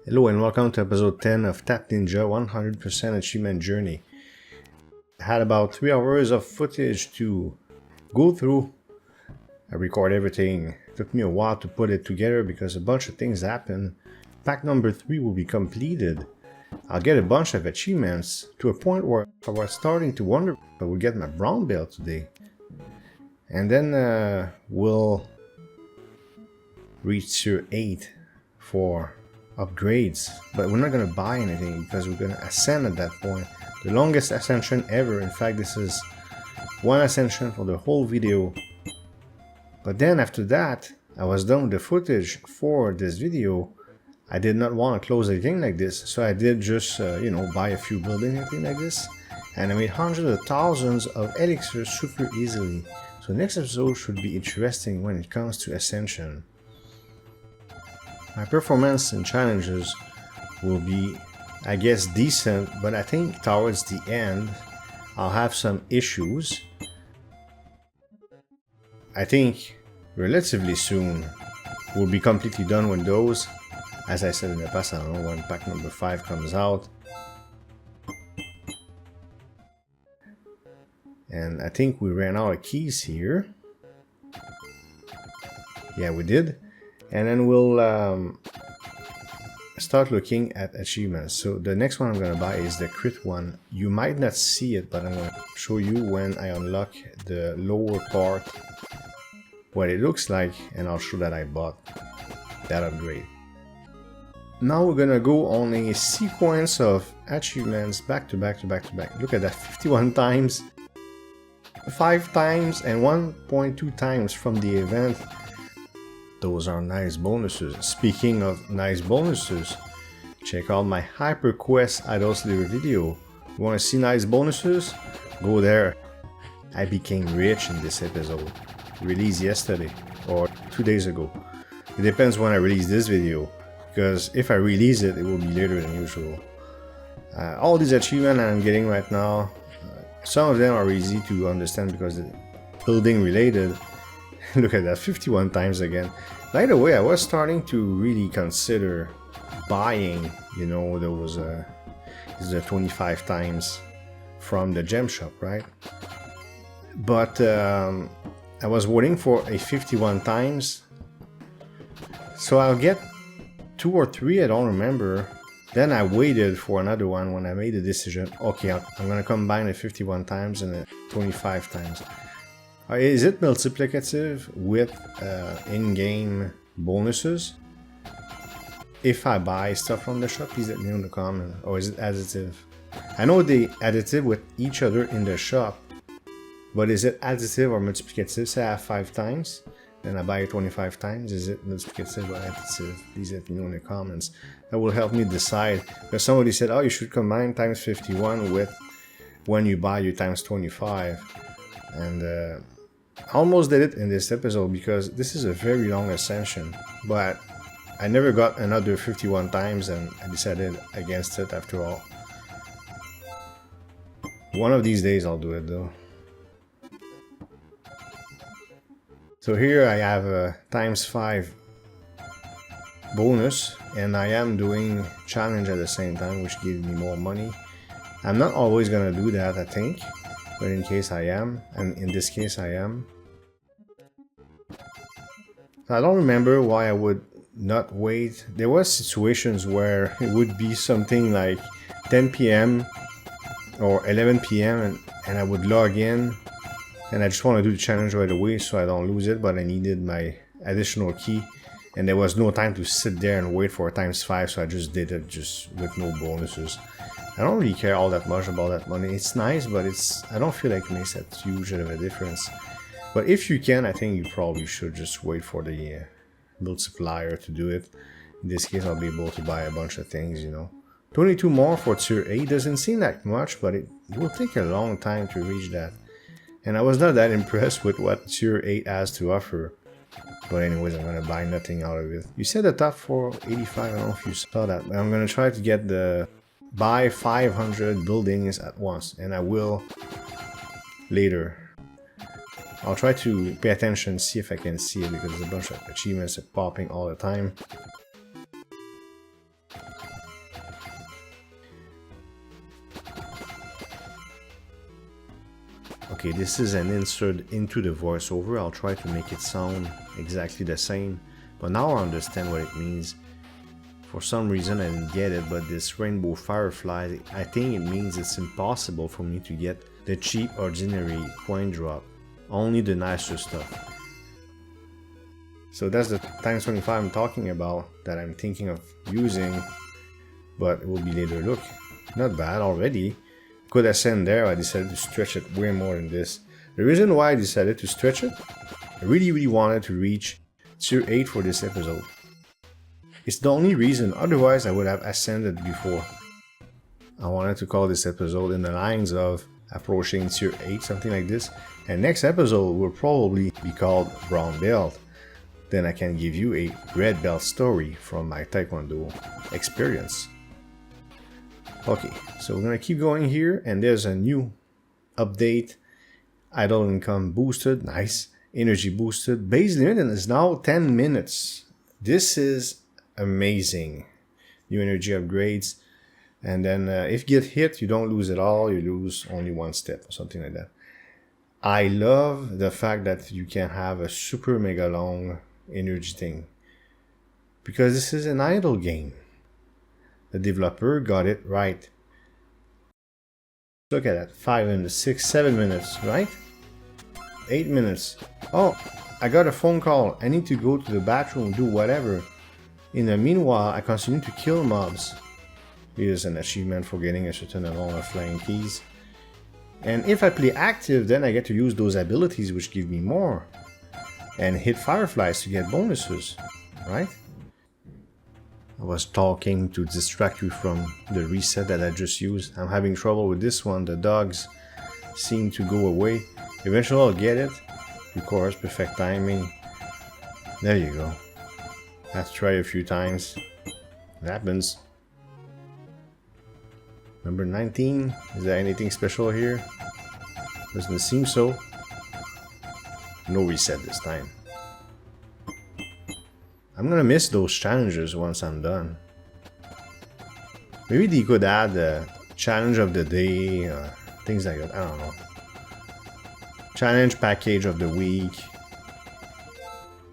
Hello and welcome to episode 10 of Tap Ninja 100% Achievement Journey. I had about 3 hours of footage to go through. I record everything. It took me a while to put it together because a bunch of things happened. Pack number 3 will be completed. I'll get a bunch of achievements to a point where I was starting to wonder if I would get my brown belt today. And then we'll reach tier 8 for upgrades, but we're not going to buy anything because we're going to ascend at that point. The longest ascension ever. In fact, this is one ascension for the whole video. But then after that, I was done with the footage for this video. I did not want to close anything like this, so I did just buy a few buildings and things like this, and I made hundreds of thousands of elixirs super easily. So next episode should be interesting when it comes to ascension. My performance in challenges will be, I guess, decent, but I think towards the end I'll have some issues. I think relatively soon we'll be completely done with those. As I said in the past, I don't know when pack number 5 comes out. And I think we ran out of keys here. Yeah, we did. And then we'll start looking at achievements. So the next one I'm going to buy is the crit one. You might not see it, but I'm going to show you when I unlock the lower part what it looks like, and I'll show that I bought that upgrade. Now we're going to go on a sequence of achievements back to back to back to back. Look at that, 51 times, 5 times, and 1.2 times from the event. Those are nice bonuses. Speaking of nice bonuses, check out my Hyper Quest Idol Slayer video. You want to see nice bonuses? Go there. I became rich in this episode. Released yesterday or 2 days ago. It depends when I release this video, because if I release it, it will be later than usual. All these achievements I'm getting right now, some of them are easy to understand because they're building related. Look at that, 51 times again. By the way, I was starting to really consider buying, there was a 25 times from the gem shop, right? But I was waiting for a 51 times. So I'll get 2 or 3, I don't remember. Then I waited for another one when I made the decision. Okay, I'm going to combine the 51 times and the 25 times. Is it multiplicative with in-game bonuses? If I buy stuff from the shop, please let me know in the comment. Or is it additive? I know they additive with each other in the shop, but is it additive or multiplicative? Say I have 5 times, then I buy it 25 times. Is it multiplicative or additive? Please let me know in the comments. That will help me decide. Because somebody said, oh, you should combine times 51 with when you buy your times 25. And I almost did it in this episode because this is a very long ascension, but I never got another 51 times and I decided against it after all. One of these days I'll do it though. So here I have a times 5 bonus, and I am doing challenge at the same time, which gives me more money. I'm not always gonna do that, I think. But in case I am, and in this case I am. I don't remember why I would not wait. There was situations where it would be something like 10 p.m. or 11 p.m. and I would log in and I just want to do the challenge right away so I don't lose it, but I needed my additional key and there was no time to sit there and wait for a times 5, so I just did it just with no bonuses. I don't really care all that much about that money. It's nice, but I don't feel like it makes that huge of a difference. But if you can, I think you probably should just wait for the multiplier to do it. In this case, I'll be able to buy a bunch of things, 22 more for tier 8 doesn't seem like much, but it will take a long time to reach that. And I was not that impressed with what tier 8 has to offer. But anyways, I'm going to buy nothing out of it. You said the top for 85, I don't know if you saw that. But I'm going to try to get the buy 500 buildings at once, and I will later. I'll try to pay attention, see if I can see it, because there's a bunch of achievements popping all the time. Okay, this is an insert into the voiceover. I'll try to make it sound exactly the same, but now I understand what it means. For some reason I didn't get it, but this rainbow firefly, I think it means it's impossible for me to get the cheap ordinary coin drop, only the nicer stuff. So that's the times 25 I'm talking about, that I'm thinking of using, but it will be later. Look, not bad already. Could ascend there, I decided to stretch it way more than this. The reason why I decided to stretch it, I really wanted to reach tier 8 for this episode. It's the only reason, otherwise I would have ascended before. I wanted to call this episode in the lines of approaching tier 8, something like this. And next episode will probably be called Brown Belt. Then I can give you a red belt story from my Taekwondo experience. Okay, so we're gonna keep going here, and there's a new update. Idle income boosted, nice. Energy boosted. Base limit is now 10 minutes. This is amazing. New energy upgrades, and then if you get hit, you don't lose at all. You lose only 1 step or something like that. I love the fact that you can have a super mega long energy thing, because this is an idle game. The developer got it right. Look at that, 5 minutes, 6, 7 minutes, right? 8 minutes. Oh, I got a phone call. I need to go to the bathroom, do whatever. In the meanwhile, I continue to kill mobs. Here's an achievement for getting a certain amount of flying keys. And if I play active, then I get to use those abilities which give me more. And hit fireflies to get bonuses, right? I was talking to distract you from the reset that I just used. I'm having trouble with this one. The dogs seem to go away. Eventually I'll get it. Of course, perfect timing. There you go. I have to try a few times. It happens. Number 19. Is there anything special here? Doesn't seem so. No reset this time. I'm gonna miss those challenges once I'm done. Maybe they could add a challenge of the day or things like that. I don't know. Challenge package of the week.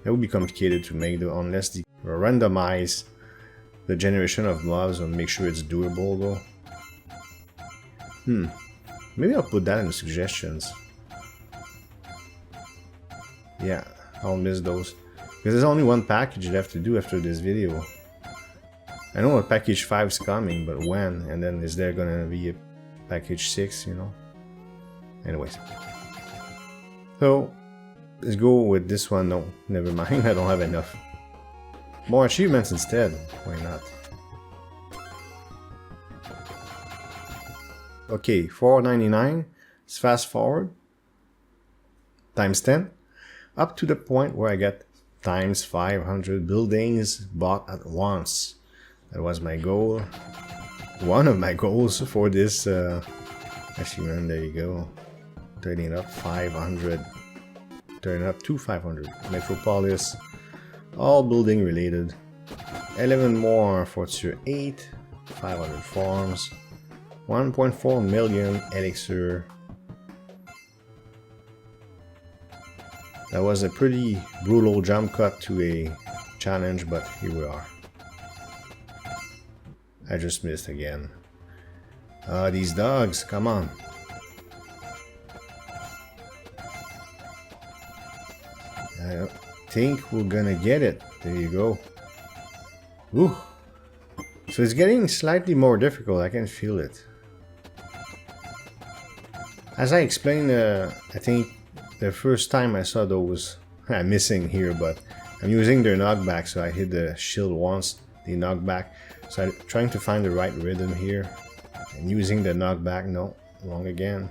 That would be complicated to make though, unless they randomize the generation of mobs and make sure it's doable though. Maybe I'll put that in the suggestions. Yeah, I'll miss those. Because there's only one package left to do after this video. I know a package 5 is coming, but when? And then is there gonna be a package 6, you know? Anyways. So, let's go with this one. No, never mind, I don't have enough. More achievements instead, why not? Okay, $4.99. Let's fast forward. Times 10. Up to the point where I get times 500 buildings bought at once. That was my goal. One of my goals for this achievement. There you go. Turning up 500. Turning up to 500. Metropolis. All building related. 11 more for tier 8. 500 farms. 1.4 million elixir. That was a pretty brutal jump cut to a challenge, but here we are. I just missed again. These dogs, come on. I think we're gonna get it. There you go. Woo. So it's getting slightly more difficult, I can feel it. As I explained, I think the first time I saw those, I'm missing here, but I'm using their knockback, so I hit the shield once, the knockback. So I'm trying to find the right rhythm here. And using the knockback, no, wrong again.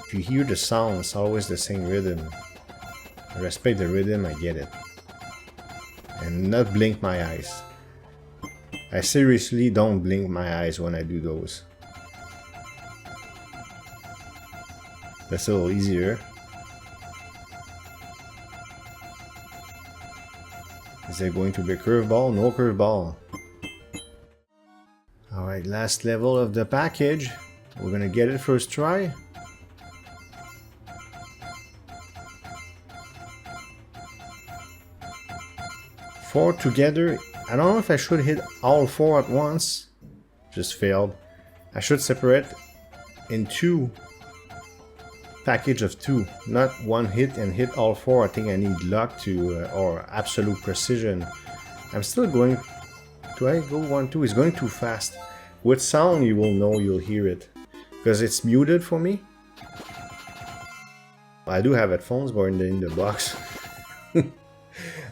If you hear the sound, it's always the same rhythm. I respect the rhythm, I get it. And not blink my eyes. I seriously don't blink my eyes when I do those. That's a little easier. Is there going to be a curveball? No curveball. Alright, last level of the package. We're gonna get it first try. Four together. I don't know if I should hit all four at once. Just failed. I should separate in two. Package of two, not one hit and hit all four. I think I need luck to or absolute precision. I'm still going. Do I go 1-2? It's going too fast. With sound, you will know, you'll hear it because it's muted for me. I do have headphones, but in the box.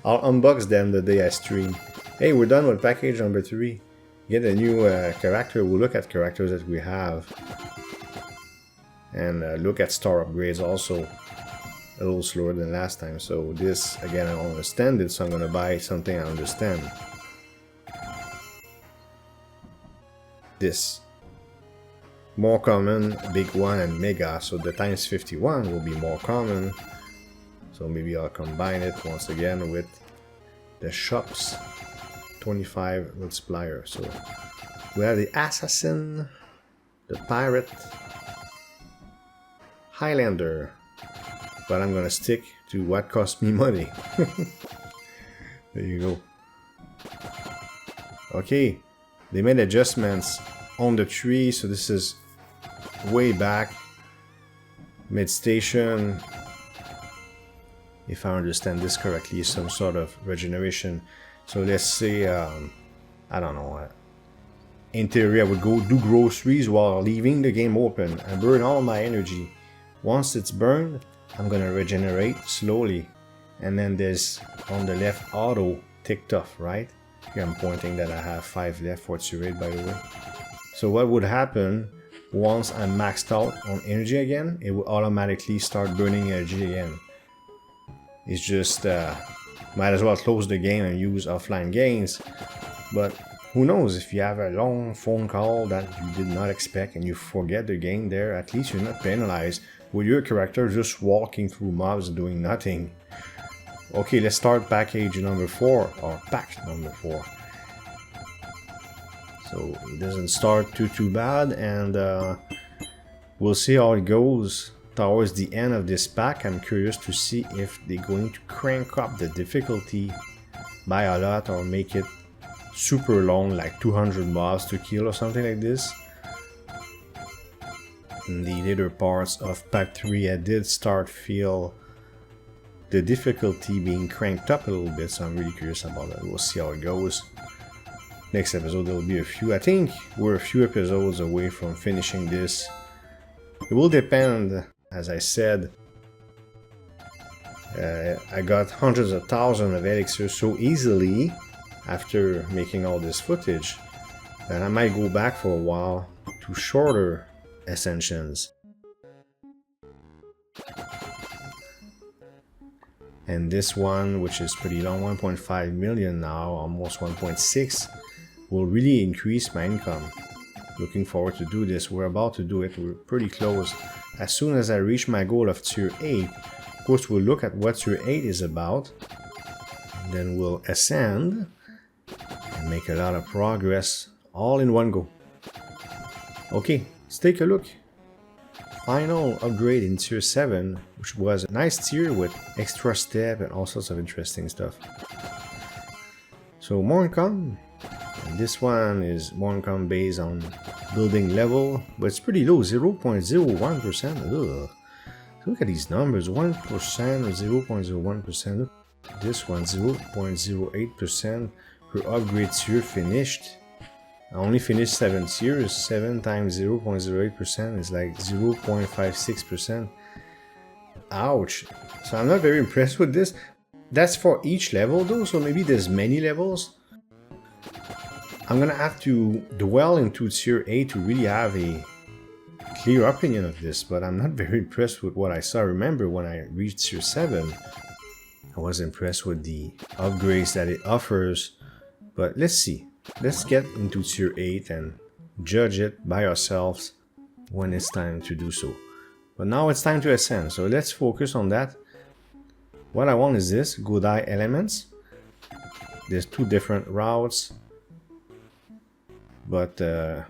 I'll unbox them the day I stream. Hey, we're done with package number 3. Get a new character. We'll look at characters that we have. And look at star upgrades also. A little slower than last time. So this, again, I don't understand it, so I'm going to buy something I understand. This. More common, big one, and mega. So the times 51 will be more common. So maybe I'll combine it once again with the shops. 25 multiplier. So we have the assassin, the pirate, Highlander, but I'm gonna stick to what cost me money. There you go. Okay, they made adjustments on the tree, so this is way back, mid-station. If I understand this correctly, some sort of regeneration. So let's say, I don't know, in theory I would go do groceries while leaving the game open. I burn all my energy. Once it's burned, I'm gonna regenerate slowly. And then there's on the left auto ticked off, right? Here I'm pointing that I have 5 left for its rate, by the way. So what would happen once I'm maxed out on energy again? It will automatically start burning energy again. It's just, might as well close the game and use offline gains. But who knows, if you have a long phone call that you did not expect and you forget the game there, at least you're not penalized with your character just walking through mobs and doing nothing. Okay, let's start package number 4, or pack number 4. So it doesn't start too bad, and we'll see how it goes towards the end of this pack. I'm curious to see if they're going to crank up the difficulty by a lot or make it super long, like 200 mobs to kill or something like this. In the later parts of pack 3, I did start feel the difficulty being cranked up a little bit, so I'm really curious about that. We'll see how it goes. Next episode there will be a few. I think we're a few episodes away from finishing this. It will depend, as I said. I got hundreds of thousands of elixirs so easily after making all this footage that I might go back for a while to shorter ascensions. And this one, which is pretty long, 1.5 million now, almost 1.6, will really increase my income. Looking forward to do this. We're about to do it. We're pretty close. As soon as I reach my goal of tier 8, of course we'll look at what tier 8 is about. And then we'll ascend and make a lot of progress all in one go. Okay, let's take a look. Final upgrade in tier 7, which was a nice tier with extra step and all sorts of interesting stuff. So more income, and this one is more income based on building level, but it's pretty low, 0.01%. Look at these numbers, 1% or 0.01%. Look at this one, 0.08% per upgrade tier finished. I only finished 7 tiers. 7 times 0.08% is like 0.56%. Ouch. So I'm not very impressed with this. That's for each level though, so maybe there's many levels. I'm gonna have to dwell into tier 8 to really have a clear opinion of this, but I'm not very impressed with what I saw. Remember when I reached tier 7, I was impressed with the upgrades that it offers, but let's see. Let's get into tier 8 and judge it by ourselves when it's time to do so. But now it's time to ascend, so let's focus on that. What I want is this, Godai elements. There's 2 different routes, but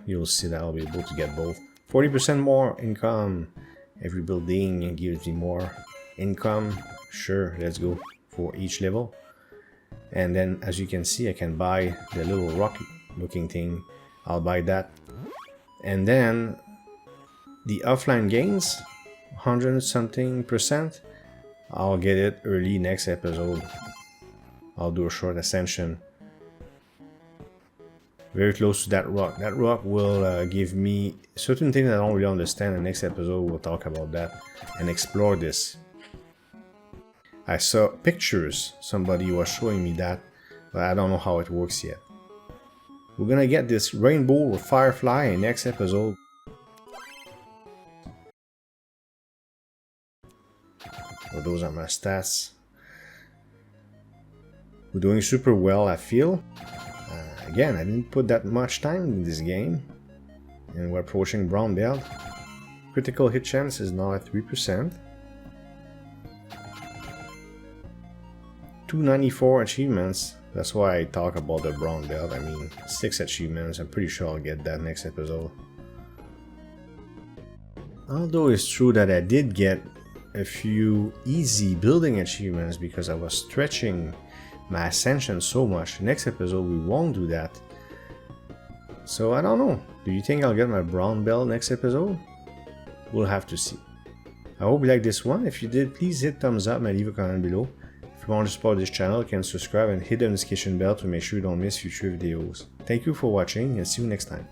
you'll see that I'll be able to get both. 40% more income. Every building gives me more income. Sure, let's go for each level. And then as you can see, I can buy the little rock looking thing. I'll buy that. And then the offline gains, 100 something %. I'll get it early next episode. I'll do a short ascension. Very close to that rock. That rock will give me certain things I don't really understand. The next episode we'll talk about that and explore this. I saw pictures, somebody was showing me that, but I don't know how it works yet. We're gonna get this rainbow with firefly in next episode. Well, those are my stats. We're doing super well, I feel. Again, I didn't put that much time in this game. And we're approaching brown belt. Critical hit chance is now at 3%. 294 achievements. That's why I talk about the brown belt. I mean, 6 achievements. I'm pretty sure I'll get that next episode. Although it's true that I did get a few easy building achievements because I was stretching my ascension so much. Next episode we won't do that. So I don't know. Do you think I'll get my brown belt next episode? We'll have to see. I hope you liked this one. If you did, please hit thumbs up and leave a comment below. If you want to support this channel, you can subscribe and hit the notification bell to make sure you don't miss future videos. Thank you for watching and see you next time.